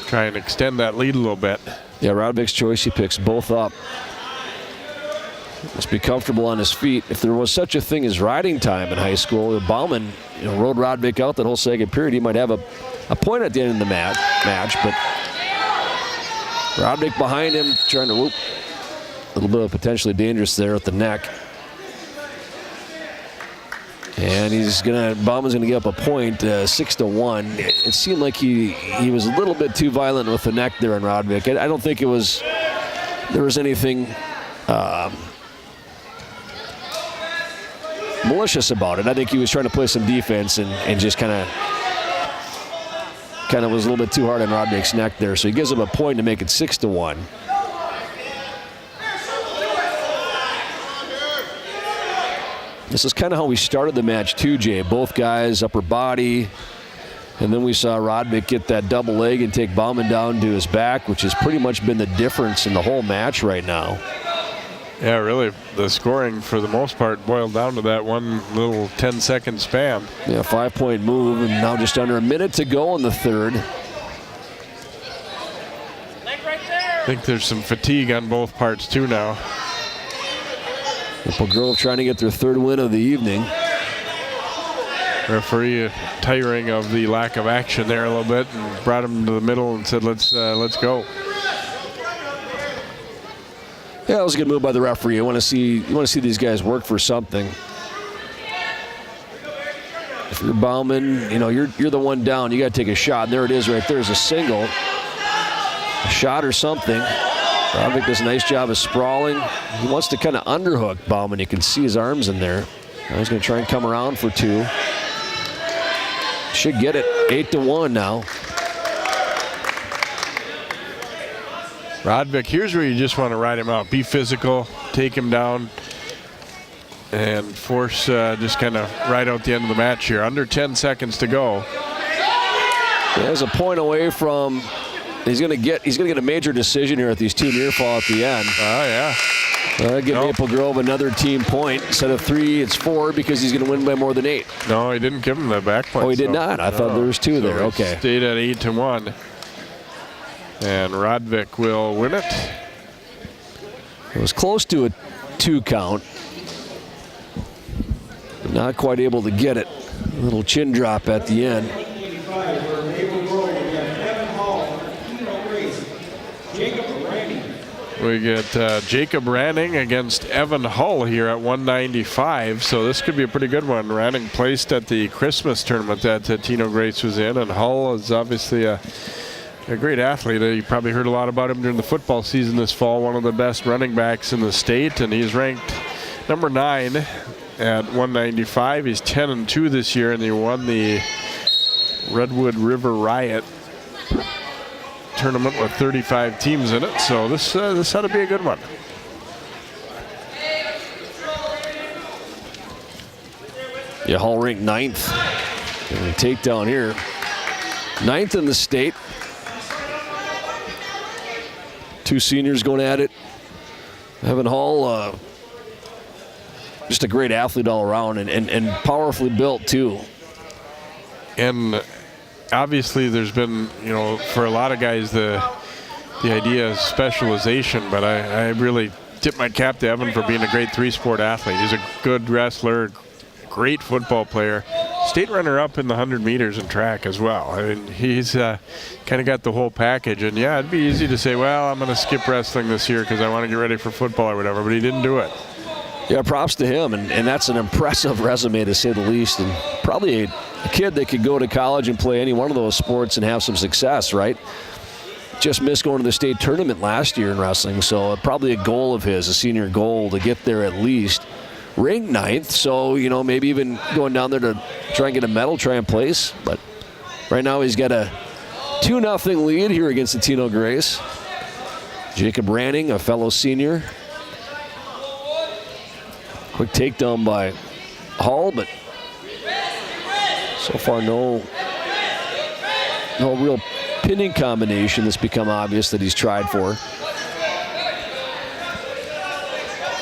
try and extend that lead a little bit. Yeah, Rodivik's choice, he picks both up. Must be comfortable on his feet. If there was such a thing as riding time in high school, Bauman rode Rodivik out that whole second period. He might have a point at the end of the match, but Rodivik behind him trying to little bit of potentially dangerous there at the neck. And Bauman's gonna give up a point, 6-1. It seemed like he was a little bit too violent with the neck there in Rodivik. I don't think there was anything malicious about it. I think he was trying to play some defense and just kind of was a little bit too hard on Rodivik's neck there. So he gives him a point to make it 6-1. This is kind of how we started the match too, Jay. Both guys, upper body. And then we saw Rodivik get that double leg and take Bauman down to his back, which has pretty much been the difference in the whole match right now. Yeah, really, the scoring for the most part boiled down to that one little 10-second span. Yeah, 5-point move, and now just under a minute to go in the third. I think there's some fatigue on both parts too now. Maple Grove trying to get their third win of the evening. Referee tiring of the lack of action there a little bit and brought him to the middle and said, let's go. Yeah, that was a good move by the referee. You want to see these guys work for something. If you're Bauman, you're the one down. You got to take a shot. And there it is right there. There's a single. A shot or something. Rodivik does a nice job of sprawling. He wants to kind of underhook Bauman. You can see his arms in there. Now he's going to try and come around for two. Should get it. 8-1 now. Rodivik, here's where you just want to ride him out. Be physical, take him down, and force just kind of ride out the end of the match here. Under 10 seconds to go. There's a point away from. He's going to get a major decision here at these two near fall at the end. Oh yeah. Give Maple Grove another team point. Instead of 3, it's 4 because he's going to win by more than 8. No, he didn't give him the back point. Oh, he did not. I thought there was 2 there. Okay. Stayed at 8-1. And Rodivik will win it. It was close to a 2 count. But not quite able to get it. A little chin drop at the end. We get Jacob Ranting against Evan Hull here at 195, so this could be a pretty good one. Ranting placed at the Christmas tournament that Totino-Grace was in, and Hull is obviously a great athlete. You probably heard a lot about him during the football season this fall, one of the best running backs in the state, and he's ranked number 9 at 195. He's 10-2 this year, and he won the Redwood River Riot tournament with 35 teams in it, so this ought to be a good one. Yeah, Hull ranked 9th. And takedown here. 9th in the state. 2 seniors going at it. Evan Hull, just a great athlete all around and powerfully built too. And obviously there's been, for a lot of guys the idea of specialization, but I really tip my cap to Evan for being a great 3-sport athlete. He's a good wrestler, great football player, state runner-up in the 100 meters and track as well. I mean, he's kind of got the whole package. And yeah, it'd be easy to say, well, I'm going to skip wrestling this year because I want to get ready for football or whatever, but he didn't do it. Yeah, props to him, and that's an impressive resume to say the least, and probably a kid that could go to college and play any one of those sports and have some success, right? Just missed going to the state tournament last year in wrestling, so probably a goal of his, a senior goal, to get there at least. Ranked 9th, so, maybe even going down there to try and get a medal, try and place, but right now he's got a 2-0 lead here against Totino-Grace. Jacob Ranting, a fellow senior. Quick takedown by Hull, but so far no real pinning combination that's become obvious that he's tried for.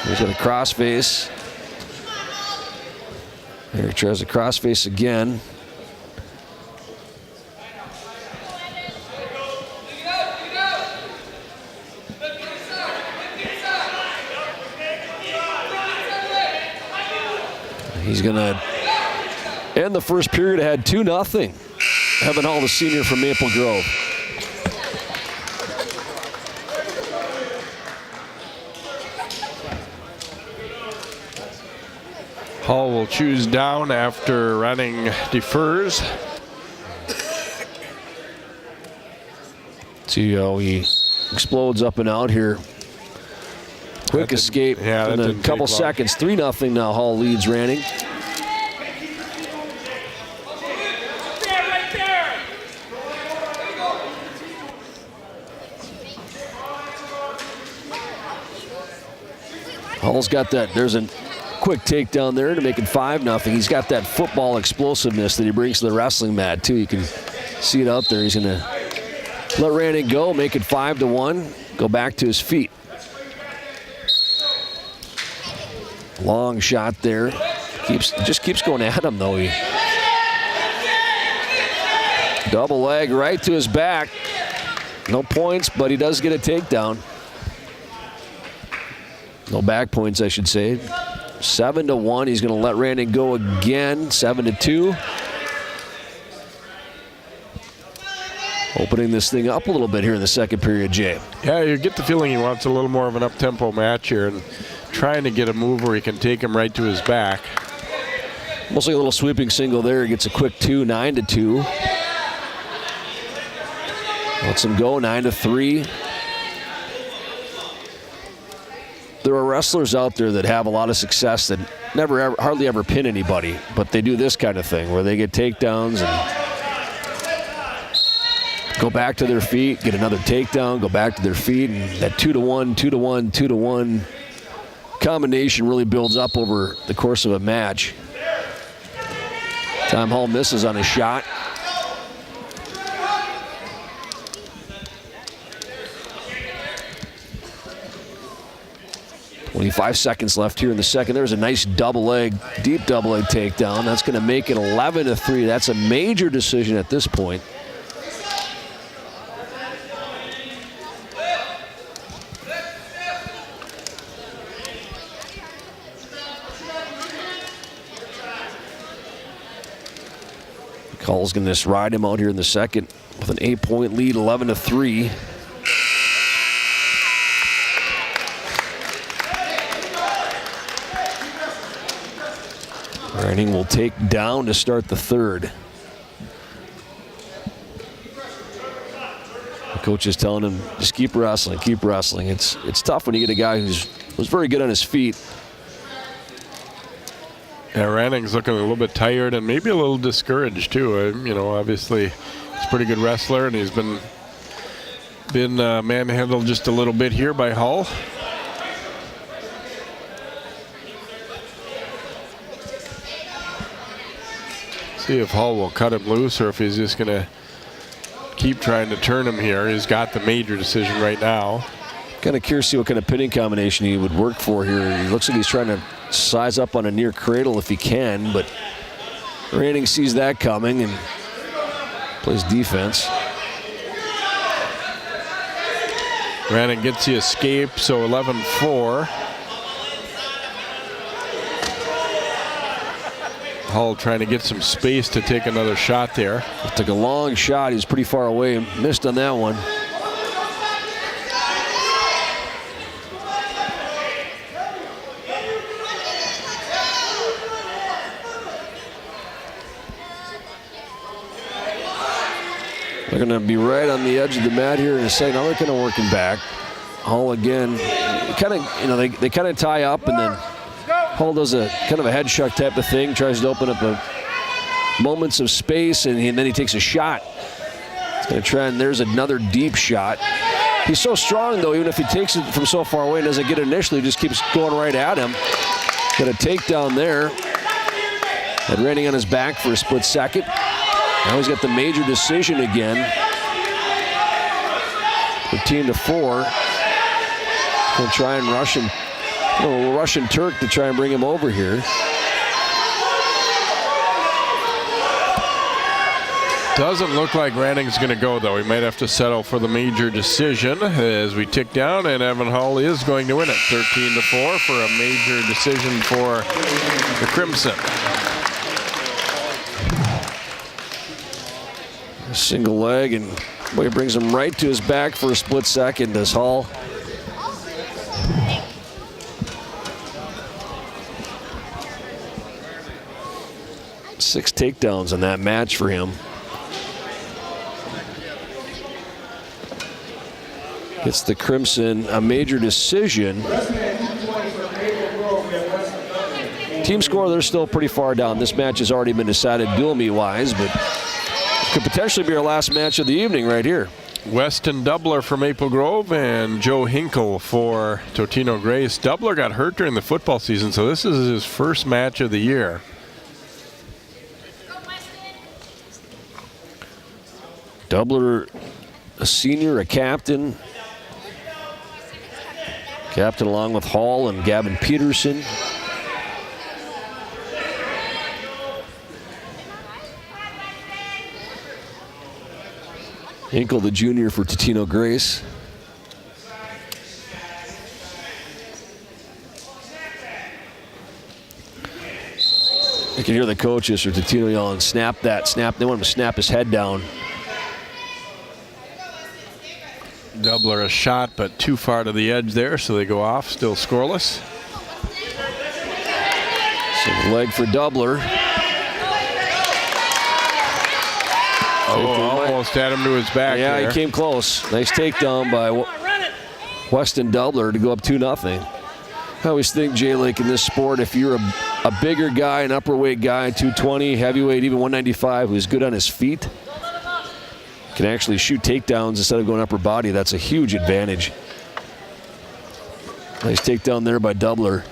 He's got a crossface. There he tries a crossface again. He's going to end the first period ahead 2-0. Evan Hull, the senior from Maple Grove. Hall will choose down after Ranting defers. See how he explodes up and out here. Quick escape in a couple seconds. 3-0 now. Hall leads Ranting. Hall's got that. There's a quick takedown there to make it 5-0. He's got that football explosiveness that he brings to the wrestling mat, too. You can see it out there. He's going to let Ranting go, make it 5-1, go back to his feet. Long shot there. Just keeps going at him, though. He double leg right to his back. No points, but he does get a takedown. No back points, I should say. 7-1. He's going to let Ranting go again. 7-2. Opening this thing up a little bit here in the second period, Jay. Yeah, you get the feeling he wants a little more of an up-tempo match here and trying to get a move where he can take him right to his back. Almost like a little sweeping single there. He gets a quick 2, 9-2. Lets him go, 9-3. There are wrestlers out there that have a lot of success that hardly ever pin anybody, but they do this kind of thing where they get takedowns and go back to their feet, get another takedown, go back to their feet, and that 2-1, 2-1, 2-1 combination really builds up over the course of a match. Time Hall misses on his shot. .25 seconds left here in the second. There's a nice deep double leg takedown. That's going to make it 11-3. That's a major decision at this point. Hall's going to just ride him out here in the second with an 8-point lead, 11-3. Ranting will take down to start the third. The coach is telling him, just keep wrestling, keep wrestling. It's tough when you get a guy who's very good on his feet. Yeah, Ranting's looking a little bit tired and maybe a little discouraged too. You know, obviously he's a pretty good wrestler and he's been manhandled just a little bit here by Hall. See if Hall will cut him loose or if he's just going to keep trying to turn him here. He's got the major decision right now. Kind of curious to see what kind of pinning combination he would work for here. He looks like he's trying to size up on a near cradle if he can, but Ranting sees that coming and plays defense. Ranting gets the escape, so 11-4. Hall trying to get some space to take another shot there. Took a long shot. He was pretty far away. Missed on that one. They're going to be right on the edge of the mat here in a second. Now they're kind of working back. Hall again, kind of, you know, they kind of tie up and then Hall does a kind of a head shuck type of thing, tries to open up moments of space, and then he takes a shot. He's going to try, and there's another deep shot. He's so strong, though, even if he takes it from so far away and doesn't get it initially, he just keeps going right at him. Got a takedown there. Had Ranting on his back for a split second. Now he's got the major decision again. 13-4. He'll try and rush him. A little Russian Turk to try and bring him over here. Doesn't look like Ranting's going to go, though. He might have to settle for the major decision as we tick down, and Evan Hall is going to win it. 13-4 for a major decision for the Crimson. A single leg, and boy, he brings him right to his back for a split second, does Hall. 6 takedowns in that match for him. Gets the Crimson a major decision. Team score, they're still pretty far down. This match has already been decided dual meet-wise, but could potentially be our last match of the evening right here. Weston Doubler for Maple Grove and Joe Hinkle for Totino-Grace. Doubler got hurt during the football season, so this is his first match of the year. Doubler, a senior, a captain. Captain along with Hall and Gavin Peterson. Hinkle, the junior for Totino-Grace. You can hear the coaches for Totino yelling, snap that, snap. They want him to snap his head down. Doubler a shot, but too far to the edge there, so they go off, still scoreless. So leg for Doubler. Oh, almost had him to his back. Yeah, there. He came close. Nice takedown by Weston Doubler to go up 2-0. I always think, Jay, like in this sport, if you're a bigger guy, an upper weight guy, 220, heavyweight, even 195, who's good on his feet, can actually shoot takedowns instead of going upper body, that's a huge advantage. Nice takedown there by Doubler.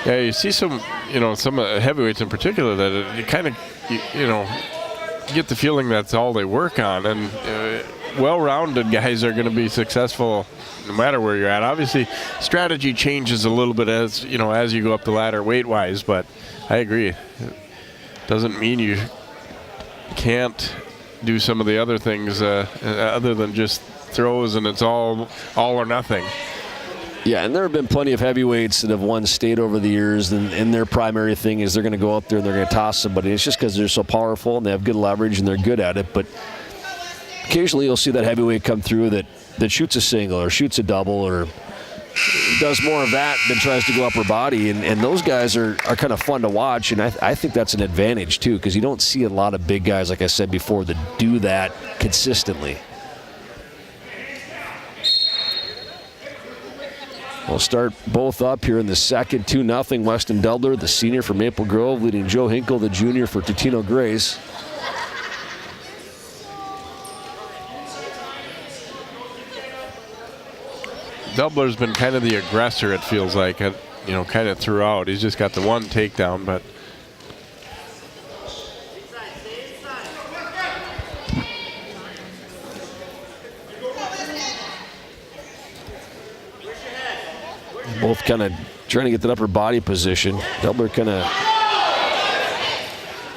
Yeah, you see some heavyweights in particular that you kind of, get the feeling that's all they work on. And well-rounded guys are going to be successful no matter where you're at. Obviously, strategy changes a little bit as you go up the ladder weight-wise, but I agree. It doesn't mean you can't do some of the other things other than just throws and it's all or nothing. Yeah, and there have been plenty of heavyweights that have won state over the years, and their primary thing is they're going to go up there and they're going to toss somebody. It's just because they're so powerful and they have good leverage and they're good at it. But occasionally you'll see that heavyweight come through that shoots a single or shoots a double or does more of that than tries to go upper body. And those guys are kind of fun to watch, and I think that's an advantage too, because you don't see a lot of big guys, like I said before, that do that consistently. We'll start both up here in the second, 2-0. Weston Doubler, the senior for Maple Grove, leading Joe Hinkle, the junior for Totino-Grace. Doubler's been kind of the aggressor, it feels like, kind of throughout. He's just got the one takedown, but both kind of trying to get that upper body position. Doubler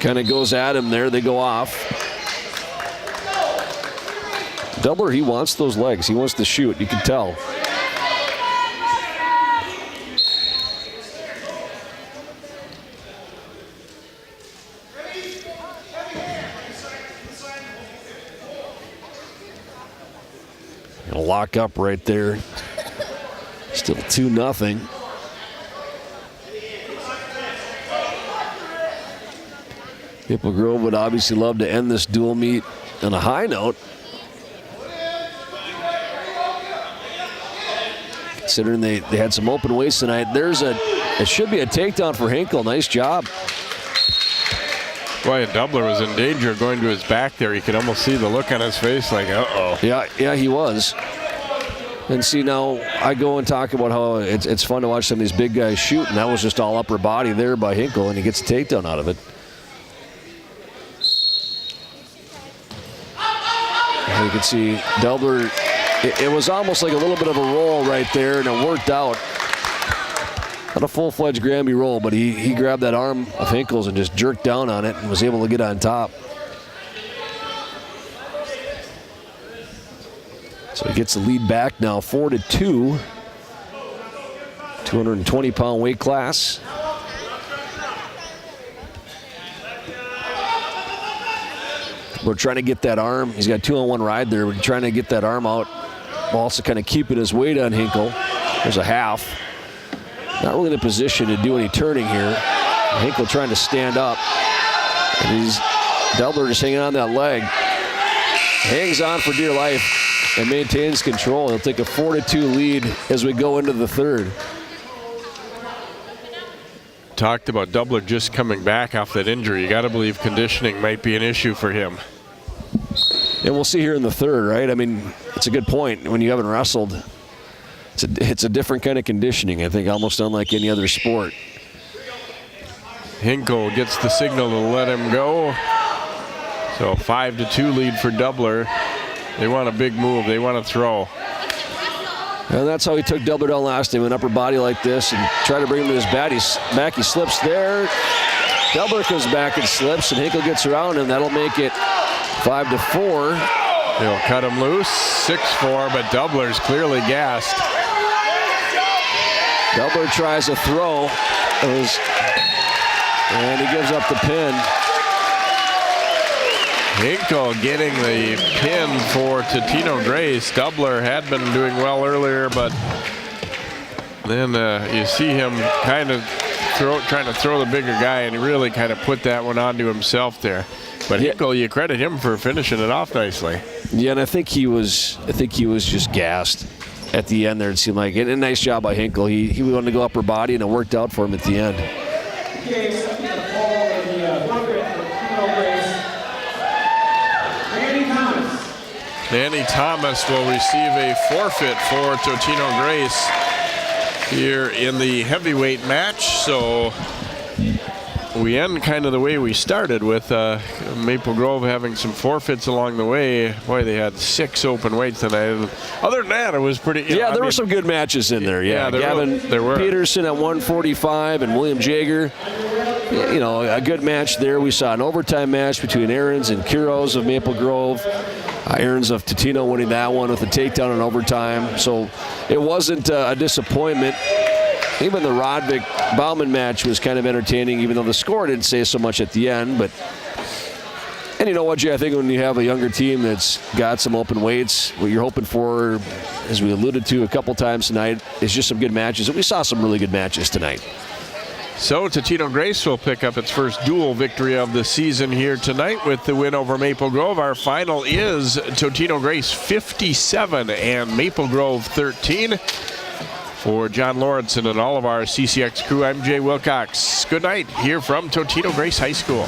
kind of goes at him there. They go off. Doubler, he wants those legs. He wants to shoot. You can tell. Gonna lock up right there. Still 2-0. Maple Grove would obviously love to end this dual meet on a high note. Considering they had some open weights tonight. It should be a takedown for Hinkle. Nice job. Boy, Doubler was in danger of going to his back there. You could almost see the look on his face like, uh-oh. Yeah, he was. And see, now I go and talk about how it's fun to watch some of these big guys shoot, and that was just all upper body there by Hinkle, and he gets a takedown out of it. And you can see Doubler, it was almost like a little bit of a roll right there, and it worked out. Not a full-fledged Granby roll, but he grabbed that arm of Hinkle's and just jerked down on it and was able to get on top. So he gets the lead back now, 4-2. 220-pound weight class. We're trying to get that arm. He's got a 2-on-1 ride there. We're trying to get that arm out. Also kind of keeping his weight on Hinkle. There's a half. Not really in a position to do any turning here. Hinkle trying to stand up. And he's Doubler just hanging on that leg. Hangs on for dear life and maintains control. He'll take a 4-2 lead as we go into the third. Talked about Doubler just coming back off that injury. You got to believe conditioning might be an issue for him. And we'll see here in the third, right? I mean, it's a good point. When you haven't wrestled, it's a different kind of conditioning, I think, almost unlike any other sport. Hinkle gets the signal to let him go. So 5-2 lead for Doubler. They want a big move. They want to throw. And that's how he took Doubler down last time, an upper body like this, and tried to bring him to his back. He slips there. Doubler comes back and slips, and Hinkle gets around him. That'll make it 5-4. They'll cut him loose, 6-4, but Doubler's clearly gassed. Doubler tries a throw, and he gives up the pin. Hinkle getting the pin for Totino-Grace. Doubler had been doing well earlier, but then you see him kind of trying to throw the bigger guy, and he really kind of put that one onto himself there. But Hinkle, you credit him for finishing it off nicely. Yeah, and I think he was just gassed at the end there. It seemed like, and a nice job by Hinkle. He wanted to go upper body, and it worked out for him at the end. Danny Thomas will receive a forfeit for Totino-Grace here in the heavyweight match. So we end kind of the way we started with Maple Grove having some forfeits along the way. Boy, they had 6 open weights tonight. And other than that, it was pretty. There were some good matches in there. Yeah, there were. Peterson at 145 and William Yeager. You know, a good match there. We saw an overtime match between Erin's and Curos of Maple Grove. Erin's of Totino winning that one with a takedown in overtime. So it wasn't a disappointment. Even the Rodivik Bauman match was kind of entertaining, even though the score didn't say so much at the end. And you know what, Jay? I think when you have a younger team that's got some open weights, what you're hoping for, as we alluded to a couple times tonight, is just some good matches. And we saw some really good matches tonight. So Totino-Grace will pick up its first dual victory of the season here tonight with the win over Maple Grove. Our final is Totino-Grace 57 and Maple Grove 13. For John Lawrenson and all of our CCX crew, I'm Jay Wilcox. Good night here from Totino-Grace High School.